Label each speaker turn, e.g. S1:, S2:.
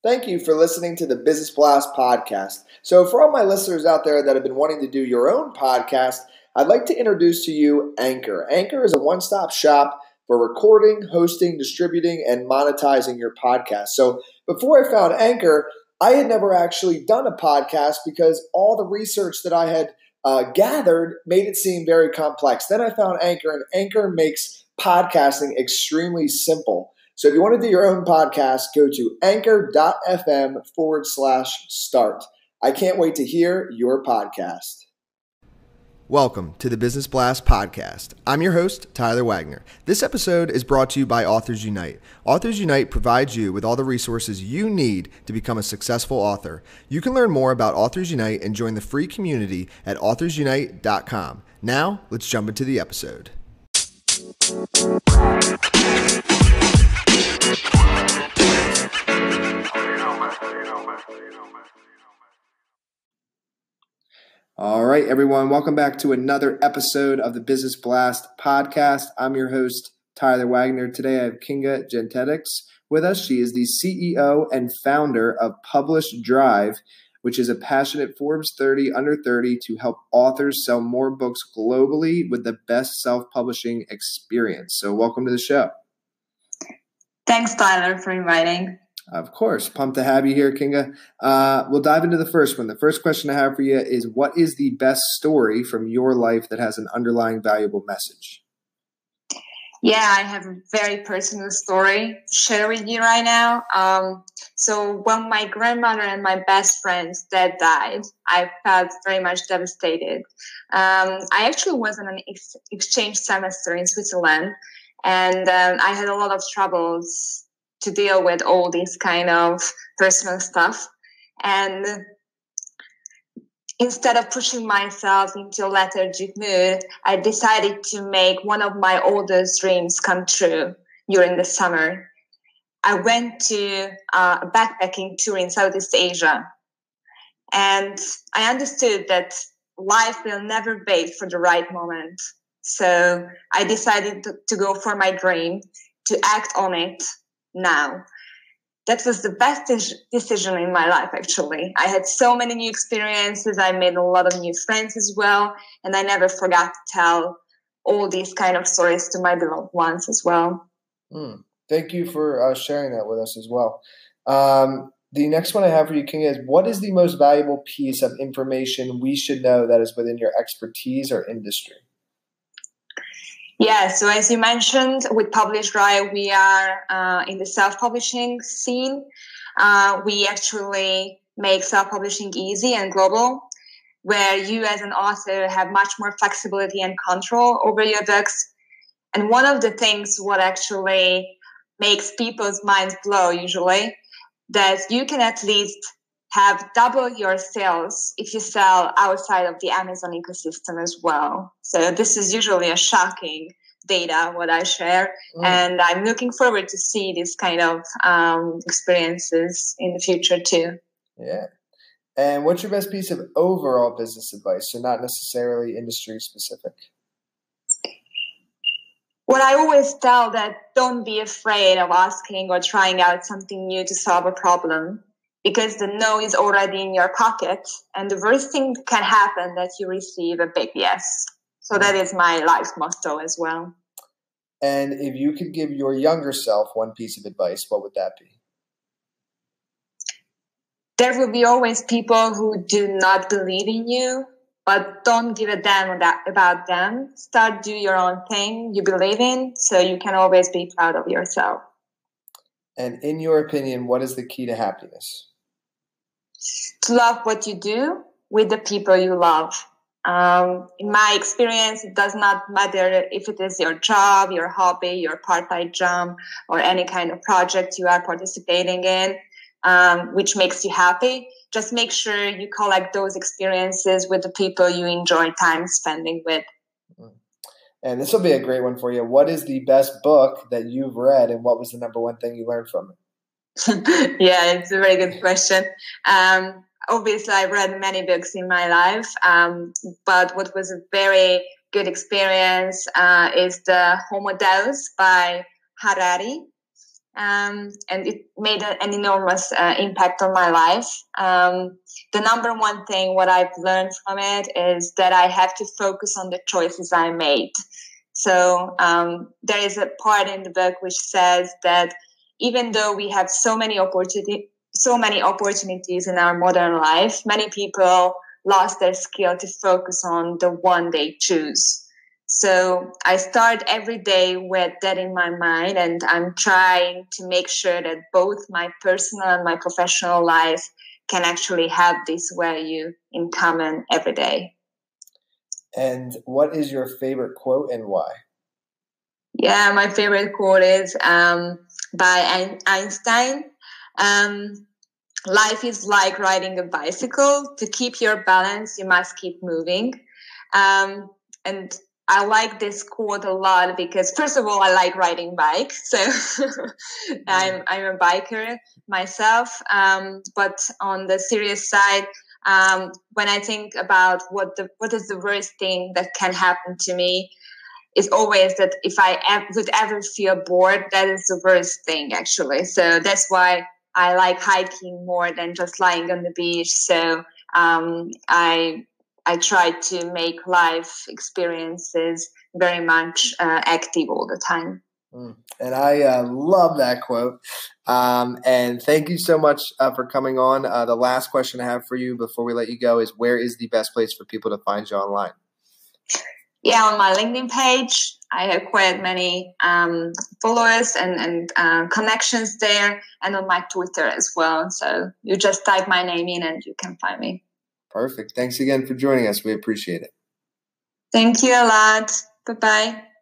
S1: Thank you for listening to the Business Blast podcast. So for all my listeners out there that have been wanting to do your own podcast, I'd like to introduce to you Anchor. Anchor is a one-stop shop for recording, hosting, distributing, and monetizing your podcast. So before I found Anchor, I had never actually done a podcast because all the research that I had gathered made it seem very complex. Then I found Anchor, and Anchor makes podcasting extremely simple. So if you want to do your own podcast, go to anchor.fm/start. I can't wait to hear your podcast. Welcome to the Business Blast podcast. I'm your host, Tyler Wagner. This episode is brought to you by Authors Unite. Authors Unite provides you with all the resources you need to become a successful author. You can learn more about Authors Unite and join the free community at authorsunite.com. Now, let's jump into the episode. All right, everyone. Welcome back to another episode of the Business Blast podcast. I'm your host, Tyler Wagner. Today I have Kinga Jentetics with us. She is the CEO and founder of PublishDrive, which is a passionate Forbes 30 under 30 to help authors sell more books globally with the best self-publishing experience. So welcome to the show.
S2: Thanks, Tyler, for inviting.
S1: Of course. Pumped to have you here, Kinga. We'll dive into the first one. The first question I have for you is, what is the best story from your life that has an underlying valuable message?
S2: Yeah, I have a very personal story to share with you right now. So when my grandmother and my best friend's dad died, I felt very much devastated. I actually was on an exchange semester in Switzerland, and I had a lot of troubles to deal with all this kind of personal stuff. And instead of pushing myself into a lethargic mood, I decided to make one of my oldest dreams come true during the summer. I went to a backpacking tour in Southeast Asia. And I understood that life will never wait for the right moment. So I decided to go for my dream, to act on it now. That was the best decision in my life, actually. I had so many new experiences. I made a lot of new friends as well. And I never forgot to tell all these kind of stories to my beloved ones as well.
S1: Thank you for sharing that with us as well. The next one I have for you, Kinga, is what is the most valuable piece of information we should know that is within your expertise or industry?
S2: Yeah, so as you mentioned, with PublishDrive, we are in the self-publishing scene. We actually make self-publishing easy and global, where you as an author have much more flexibility and control over your books. And one of the things what actually makes people's minds blow usually, that you can at least have double your sales if you sell outside of the Amazon ecosystem as well. So this is usually a shocking data, what I share. And I'm looking forward to see this kind of experiences in the future too.
S1: Yeah. And what's your best piece of overall business advice? So not necessarily industry specific.
S2: What I always tell that don't be afraid of asking or trying out something new to solve a problem, because the no is already in your pocket, and the worst thing can happen that you receive a big yes. So that is my life motto as well.
S1: And if you could give your younger self one piece of advice, what would that be?
S2: There will be always people who do not believe in you, but don't give a damn about them. Start do your own thing you believe in, so you can always be proud of yourself.
S1: And in your opinion, what is the key to happiness?
S2: To love what you do with the people you love. In my experience, it does not matter if it is your job, your hobby, your part-time job, or any kind of project you are participating in, which makes you happy. Just make sure you collect those experiences with the people you enjoy time spending with.
S1: And this will be a great one for you. What is the best book that you've read, and what was the number one thing you learned from it?
S2: Yeah, it's a very good question. Obviously, I've read many books in my life, but what was a very good experience is the Homo Deus by Harari. and it made an enormous impact on my life. The number one thing what I've learned from it is that I have to focus on the choices I made. So there is a part in the book which says that even though we have so many opportunities in our modern life, many people lost their skill to focus on the one they choose. So I start every day with that in my mind, and I'm trying to make sure that both my personal and my professional life can actually have this value in common every day.
S1: And what is your favorite quote and why?
S2: Yeah, my favorite quote is by Einstein. Life is like riding a bicycle. To keep your balance, you must keep moving. And I like this quote a lot because, first of all, I like riding bikes. So I'm a biker myself. But on the serious side, when I think about what is the worst thing that can happen to me, is always that if I would ever feel bored, that is the worst thing, actually. So that's why I like hiking more than just lying on the beach. So I try to make life experiences very much active all the time.
S1: And I love that quote. And thank you so much for coming on. The last question I have for you before we let you go is, where is the best place for people to find you online?
S2: Yeah, on my LinkedIn page, I have quite many followers and connections there, and on my Twitter as well. So you just type my name in and you can find me.
S1: Perfect. Thanks again for joining us. We appreciate it.
S2: Thank you a lot. Bye-bye.